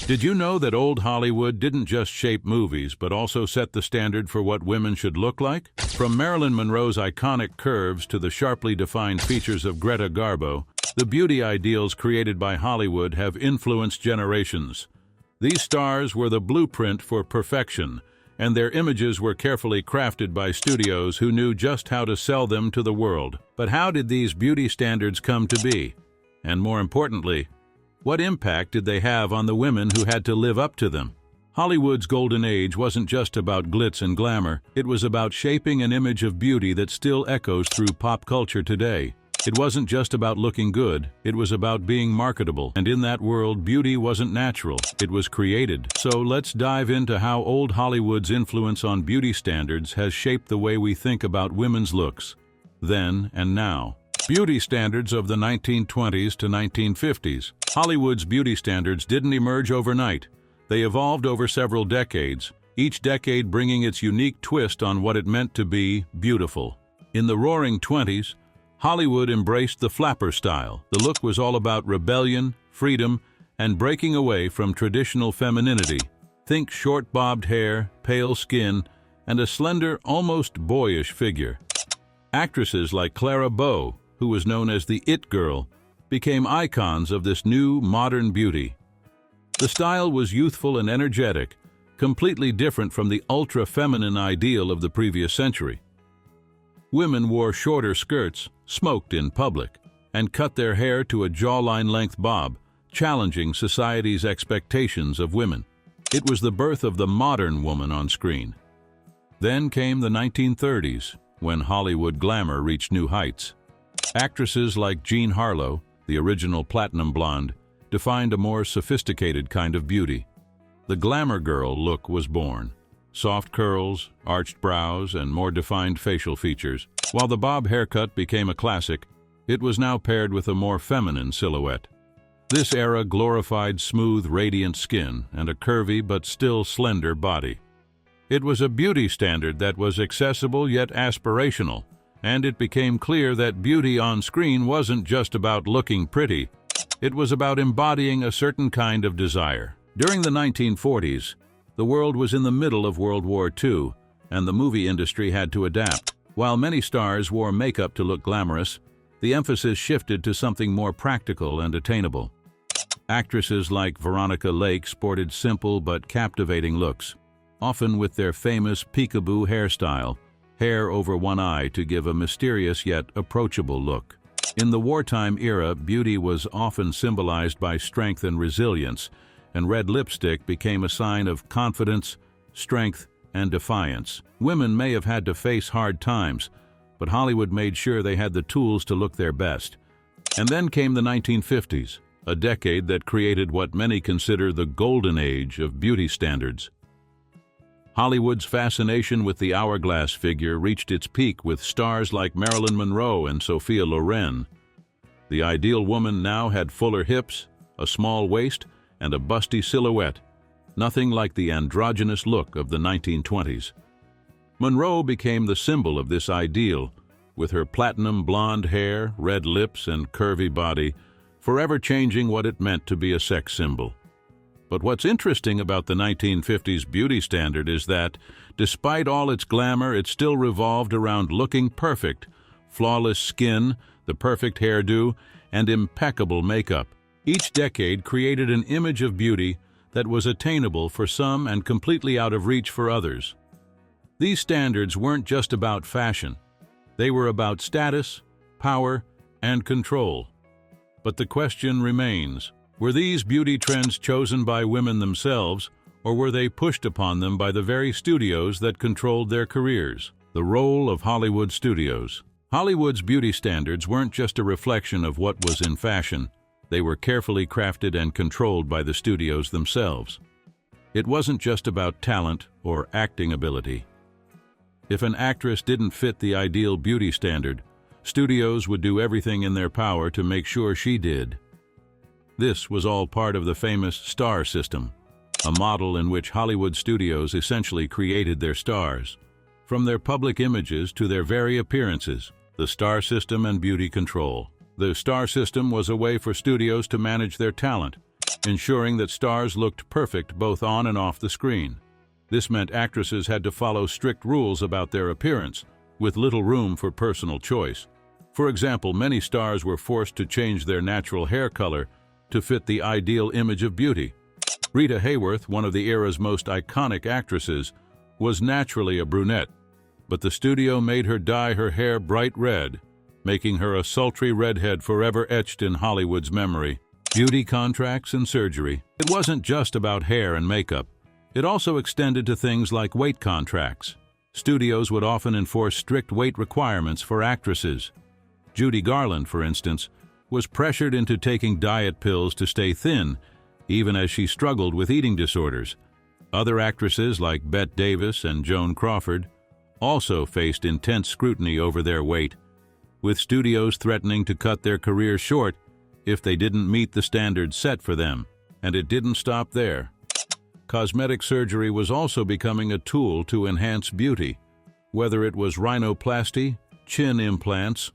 Did you know that old Hollywood didn't just shape movies, but also set the standard for what women should look like? From Marilyn Monroe's iconic curves to the sharply defined features of Greta Garbo, the beauty ideals created by Hollywood have influenced generations. These stars were the blueprint for perfection, and their images were carefully crafted by studios who knew just how to sell them to the world. But how did these beauty standards come to be? And more importantly, what impact did they have on the women who had to live up to them? Hollywood's golden age wasn't just about glitz and glamour. It was about shaping an image of beauty that still echoes through pop culture today. It wasn't just about looking good, it was about being marketable. And in that world, beauty wasn't natural, it was created. So let's dive into how old Hollywood's influence on beauty standards has shaped the way we think about women's looks, then and now. Beauty standards of the 1920s to 1950s. Hollywood's beauty standards didn't emerge overnight. They evolved over several decades, each decade bringing its unique twist on what it meant to be beautiful. In the Roaring '20s, Hollywood embraced the flapper style. The look was all about rebellion, freedom, and breaking away from traditional femininity. Think short bobbed hair, pale skin, and a slender, almost boyish figure. Actresses like Clara Bow, who was known as the It Girl, became icons of this new, modern beauty. The style was youthful and energetic, completely different from the ultra-feminine ideal of the previous century. Women wore shorter skirts, smoked in public, and cut their hair to a jawline-length bob, challenging society's expectations of women. It was the birth of the modern woman on screen. Then came the 1930s, when Hollywood glamour reached new heights. Actresses like Jean Harlow, the original platinum blonde, defined a more sophisticated kind of beauty. The glamour girl look was born. Soft curls, arched brows, and more defined facial features. While the bob haircut became a classic, it was now paired with a more feminine silhouette. This era glorified smooth, radiant skin and a curvy but still slender body. It was a beauty standard that was accessible yet aspirational, and it became clear that beauty on screen wasn't just about looking pretty. It was about embodying a certain kind of desire. During the 1940s, the world was in the middle of World War II, and the movie industry had to adapt. While many stars wore makeup to look glamorous, the emphasis shifted to something more practical and attainable. Actresses like Veronica Lake sported simple but captivating looks, often with their famous peekaboo hairstyle, hair over one eye to give a mysterious yet approachable look. In the wartime era, beauty was often symbolized by strength and resilience, and red lipstick became a sign of confidence, strength, and defiance. Women may have had to face hard times, but Hollywood made sure they had the tools to look their best. And then came the 1950s, a decade that created what many consider the golden age of beauty standards. Hollywood's fascination with the hourglass figure reached its peak with stars like Marilyn Monroe and Sophia Loren. The ideal woman now had fuller hips, a small waist, and a busty silhouette, nothing like the androgynous look of the 1920s. Monroe became the symbol of this ideal, with her platinum blonde hair, red lips, and curvy body, forever changing what it meant to be a sex symbol. But what's interesting about the 1950s beauty standard is that, despite all its glamour, it still revolved around looking perfect, flawless skin, the perfect hairdo, and impeccable makeup. Each decade created an image of beauty that was attainable for some and completely out of reach for others. These standards weren't just about fashion. They were about status, power, and control. But the question remains, were these beauty trends chosen by women themselves, or were they pushed upon them by the very studios that controlled their careers? The role of Hollywood studios. Hollywood's beauty standards weren't just a reflection of what was in fashion. They were carefully crafted and controlled by the studios themselves. It wasn't just about talent or acting ability. If an actress didn't fit the ideal beauty standard, studios would do everything in their power to make sure she did. This was all part of the famous star system, a model in which Hollywood studios essentially created their stars. From their public images to their very appearances, the star system and beauty control. The star system was a way for studios to manage their talent. ensuring that stars looked perfect both on and off the screen. This meant actresses had to follow strict rules about their appearance, with little room for personal choice. For example, many stars were forced to change their natural hair color to fit the ideal image of beauty. Rita Hayworth, one of the era's most iconic actresses, was naturally a brunette, but the studio made her dye her hair bright red, making her a sultry redhead forever etched in Hollywood's memory. Beauty contracts and surgery. It wasn't just about hair and makeup. It also extended to things like weight contracts. Studios would often enforce strict weight requirements for actresses. Judy Garland, for instance, was pressured into taking diet pills to stay thin, even as she struggled with eating disorders. Other actresses like Bette Davis and Joan Crawford also faced intense scrutiny over their weight, with studios threatening to cut their careers short if they didn't meet the standards set for them. And it didn't stop there. Cosmetic surgery was also becoming a tool to enhance beauty, whether it was rhinoplasty, chin implants,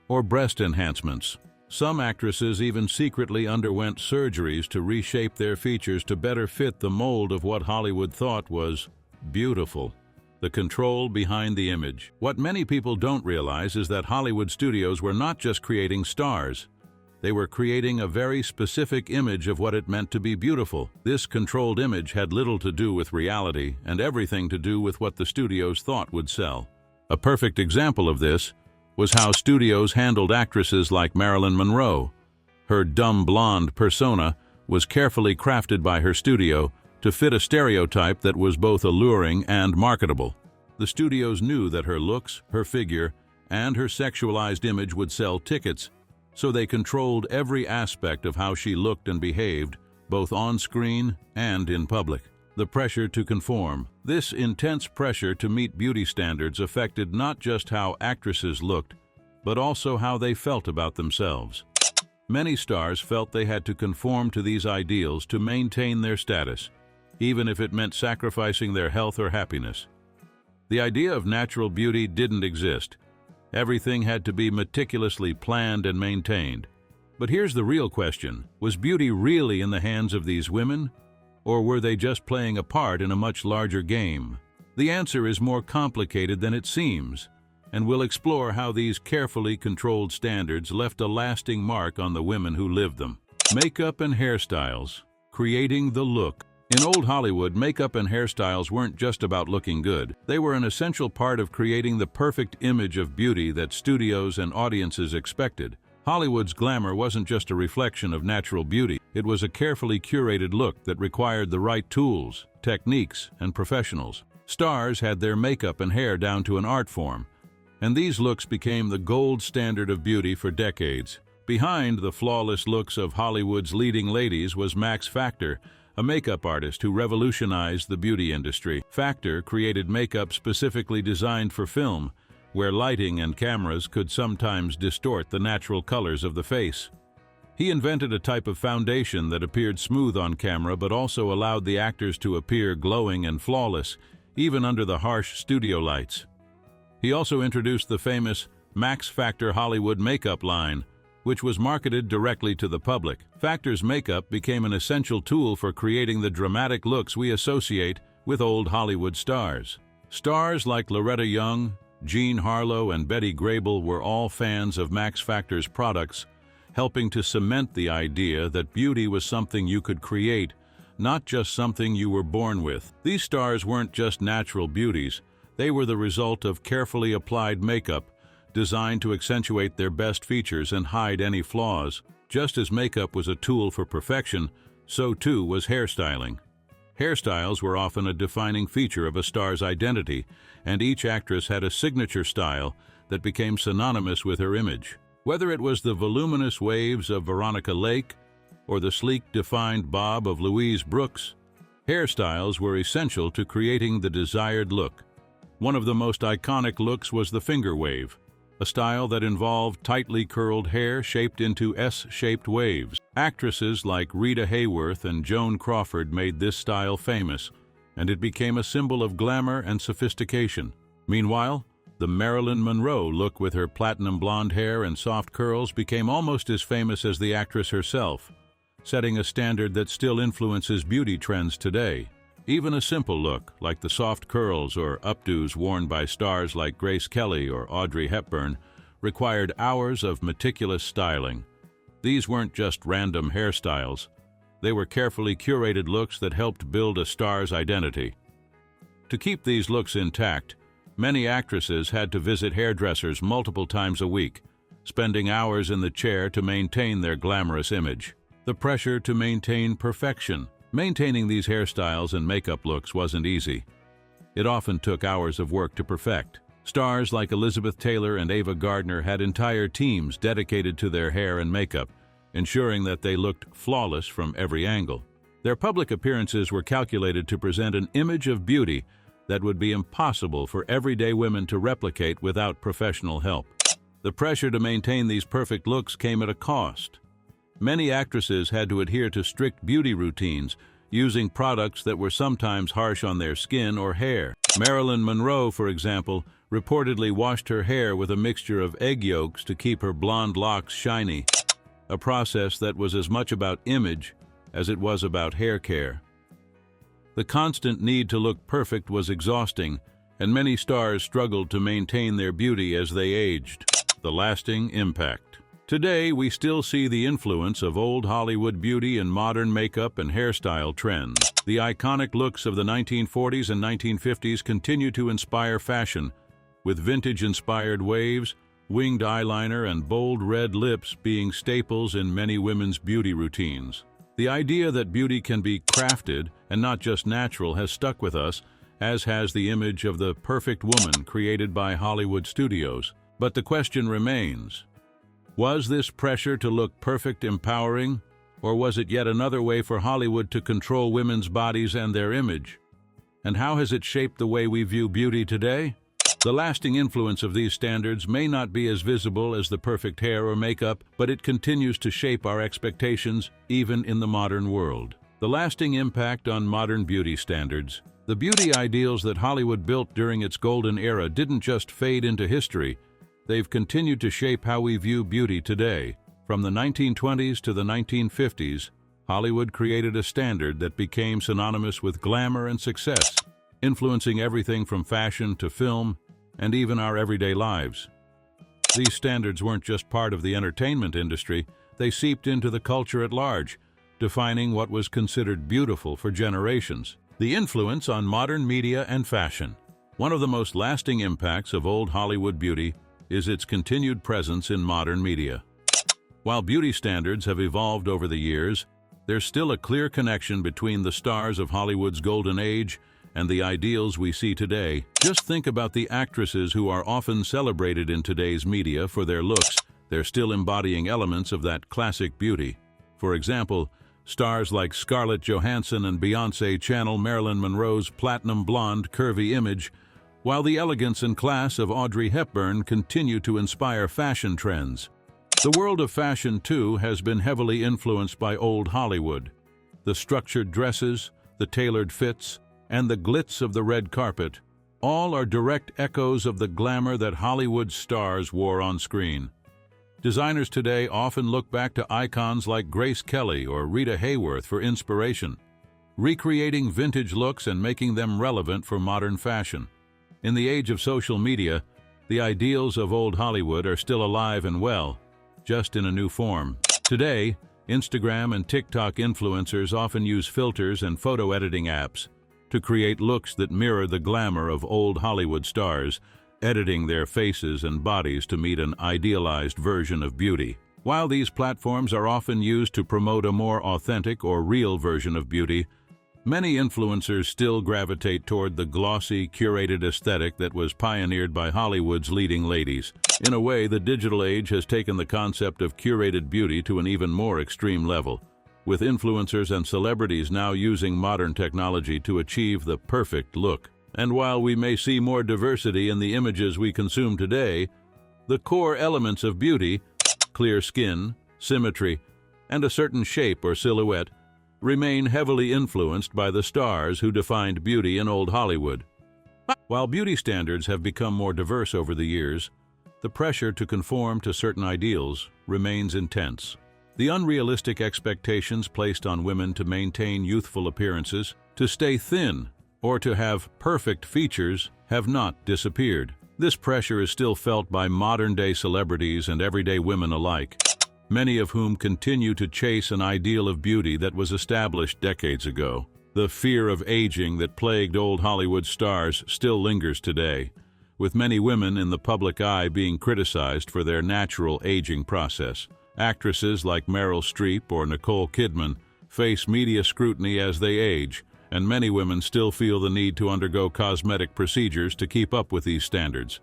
or breast enhancements. Some actresses even secretly underwent surgeries to reshape their features to better fit the mold of what Hollywood thought was beautiful. The control behind the image. What many people don't realize is that Hollywood studios were not just creating stars. They were creating a very specific image of what it meant to be beautiful. This controlled image had little to do with reality and everything to do with what the studios thought would sell. A perfect example of this was how studios handled actresses like Marilyn Monroe. Her dumb blonde persona was carefully crafted by her studio to fit a stereotype that was both alluring and marketable. The studios knew that her looks, her figure, and her sexualized image would sell tickets, so they controlled every aspect of how she looked and behaved, both on screen and in public. The pressure to conform. This intense pressure to meet beauty standards affected not just how actresses looked, but also how they felt about themselves. Many stars felt they had to conform to these ideals to maintain their status, even if it meant sacrificing their health or happiness. The idea of natural beauty didn't exist. Everything had to be meticulously planned and maintained. But here's the real question. Was beauty really in the hands of these women? Or were they just playing a part in a much larger game? The answer is more complicated than it seems, and we'll explore how these carefully controlled standards left a lasting mark on the women who lived them. Makeup and hairstyles. Creating the look. In old Hollywood, makeup and hairstyles weren't just about looking good. They were an essential part of creating the perfect image of beauty that studios and audiences expected. Hollywood's glamour wasn't just a reflection of natural beauty. It was a carefully curated look that required the right tools, techniques, and professionals. Stars had their makeup and hair down to an art form, and these looks became the gold standard of beauty for decades. Behind the flawless looks of Hollywood's leading ladies was Max Factor, a makeup artist who revolutionized the beauty industry. Factor created makeup specifically designed for film, where lighting and cameras could sometimes distort the natural colors of the face. He invented a type of foundation that appeared smooth on camera but also allowed the actors to appear glowing and flawless, even under the harsh studio lights. He also introduced the famous Max Factor Hollywood makeup line, which was marketed directly to the public. Factor's makeup became an essential tool for creating the dramatic looks we associate with old Hollywood stars. Stars like Loretta Young, Jean Harlow, and Betty Grable were all fans of Max Factor's products, helping to cement the idea that beauty was something you could create, not just something you were born with. These stars weren't just natural beauties, they were the result of carefully applied makeup, designed to accentuate their best features and hide any flaws. Just as makeup was a tool for perfection, so too was hairstyling. Hairstyles were often a defining feature of a star's identity, and each actress had a signature style that became synonymous with her image. Whether it was the voluminous waves of Veronica Lake or the sleek, defined bob of Louise Brooks, hairstyles were essential to creating the desired look. One of the most iconic looks was the finger wave, a style that involved tightly curled hair shaped into S-shaped waves. Actresses like Rita Hayworth and Joan Crawford made this style famous, and it became a symbol of glamour and sophistication. Meanwhile, the Marilyn Monroe look with her platinum blonde hair and soft curls became almost as famous as the actress herself, setting a standard that still influences beauty trends today. Even a simple look, like the soft curls or updos worn by stars like Grace Kelly or Audrey Hepburn, required hours of meticulous styling. These weren't just random hairstyles. They were carefully curated looks that helped build a star's identity. To keep these looks intact, many actresses had to visit hairdressers multiple times a week, spending hours in the chair to maintain their glamorous image. The pressure to maintain perfection. Maintaining these hairstyles and makeup looks wasn't easy. It often took hours of work to perfect. Stars like Elizabeth Taylor and Ava Gardner had entire teams dedicated to their hair and makeup, ensuring that they looked flawless from every angle. Their public appearances were calculated to present an image of beauty that would be impossible for everyday women to replicate without professional help. The pressure to maintain these perfect looks came at a cost. Many actresses had to adhere to strict beauty routines, using products that were sometimes harsh on their skin or hair. Marilyn Monroe, for example, reportedly washed her hair with a mixture of egg yolks to keep her blonde locks shiny, a process that was as much about image as it was about hair care. The constant need to look perfect was exhausting, and many stars struggled to maintain their beauty as they aged. The lasting impact. Today, we still see the influence of old Hollywood beauty in modern makeup and hairstyle trends. The iconic looks of the 1940s and 1950s continue to inspire fashion, with vintage-inspired waves, winged eyeliner, and bold red lips being staples in many women's beauty routines. The idea that beauty can be crafted and not just natural has stuck with us, as has the image of the perfect woman created by Hollywood studios. But the question remains, was this pressure to look perfect empowering, or was it yet another way for Hollywood to control women's bodies and their image? And how has it shaped the way we view beauty today? The lasting influence of these standards may not be as visible as the perfect hair or makeup, but it continues to shape our expectations even in the modern world. The lasting impact on modern beauty standards. The beauty ideals that Hollywood built during its golden era didn't just fade into history. They've continued to shape how we view beauty today. From the 1920s to the 1950s, Hollywood created a standard that became synonymous with glamour and success, influencing everything from fashion to film and even our everyday lives. These standards weren't just part of the entertainment industry, they seeped into the culture at large, defining what was considered beautiful for generations. The influence on modern media and fashion. One of the most lasting impacts of old Hollywood beauty is its continued presence in modern media. While beauty standards have evolved over the years, there's still a clear connection between the stars of Hollywood's golden age and the ideals we see today. Just think about the actresses who are often celebrated in today's media for their looks. They're still embodying elements of that classic beauty. For example, stars like Scarlett Johansson and Beyoncé channel Marilyn Monroe's platinum blonde, curvy image, while the elegance and class of Audrey Hepburn continue to inspire fashion trends. The world of fashion, too, has been heavily influenced by old Hollywood. The structured dresses, the tailored fits, and the glitz of the red carpet, all are direct echoes of the glamour that Hollywood stars wore on screen. Designers today often look back to icons like Grace Kelly or Rita Hayworth for inspiration, recreating vintage looks and making them relevant for modern fashion. In the age of social media, the ideals of old Hollywood are still alive and well, just in a new form. Today, Instagram and TikTok influencers often use filters and photo editing apps to create looks that mirror the glamour of old Hollywood stars, editing their faces and bodies to meet an idealized version of beauty. While these platforms are often used to promote a more authentic or real version of beauty, many influencers still gravitate toward the glossy, curated aesthetic that was pioneered by Hollywood's leading ladies. In a way, the digital age has taken the concept of curated beauty to an even more extreme level, with influencers and celebrities now using modern technology to achieve the perfect look. And while we may see more diversity in the images we consume today, the core elements of beauty, clear skin, symmetry, and a certain shape or silhouette, remain heavily influenced by the stars who defined beauty in old Hollywood. While beauty standards have become more diverse over the years, the pressure to conform to certain ideals remains intense. The unrealistic expectations placed on women to maintain youthful appearances, to stay thin, or to have perfect features have not disappeared. This pressure is still felt by modern-day celebrities and everyday women alike, many of whom continue to chase an ideal of beauty that was established decades ago. The fear of aging that plagued old Hollywood stars still lingers today, with many women in the public eye being criticized for their natural aging process. Actresses like Meryl Streep or Nicole Kidman face media scrutiny as they age, and many women still feel the need to undergo cosmetic procedures to keep up with these standards.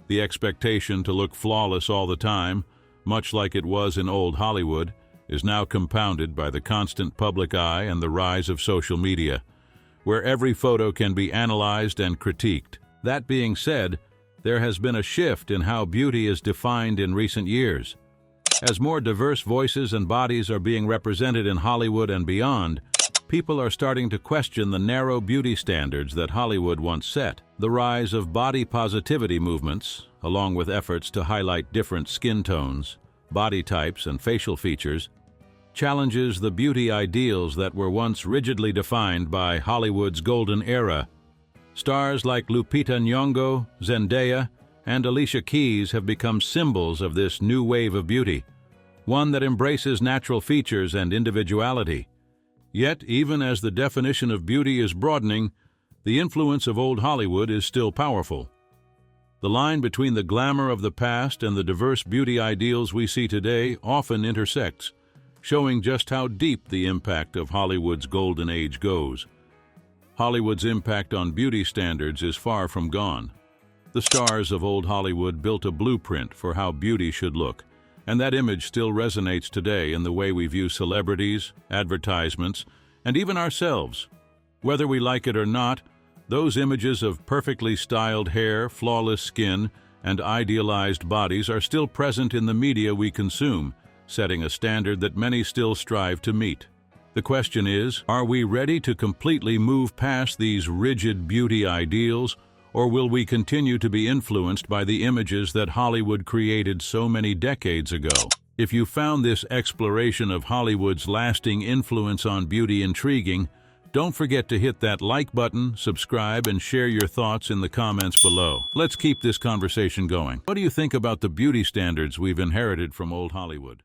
The expectation to look flawless all the time, much like it was in old Hollywood, is now compounded by the constant public eye and the rise of social media, where every photo can be analyzed and critiqued. That being said, there has been a shift in how beauty is defined in recent years. As more diverse voices and bodies are being represented in Hollywood and beyond, people are starting to question the narrow beauty standards that Hollywood once set. The rise of body positivity movements, along with efforts to highlight different skin tones, body types, and facial features, challenges the beauty ideals that were once rigidly defined by Hollywood's golden era. Stars like Lupita Nyong'o, Zendaya, and Alicia Keys have become symbols of this new wave of beauty, one that embraces natural features and individuality. Yet, even as the definition of beauty is broadening, the influence of old Hollywood is still powerful. The line between the glamour of the past and the diverse beauty ideals we see today often intersects, showing just how deep the impact of Hollywood's golden age goes. Hollywood's impact on beauty standards is far from gone. The stars of old Hollywood built a blueprint for how beauty should look, and that image still resonates today in the way we view celebrities, advertisements, and even ourselves. Whether we like it or not, those images of perfectly styled hair, flawless skin, and idealized bodies are still present in the media we consume, setting a standard that many still strive to meet. The question is, are we ready to completely move past these rigid beauty ideals, or will we continue to be influenced by the images that Hollywood created so many decades ago? If you found this exploration of Hollywood's lasting influence on beauty intriguing, don't forget to hit that like button, subscribe, and share your thoughts in the comments below. Let's keep this conversation going. What do you think about the beauty standards we've inherited from old Hollywood?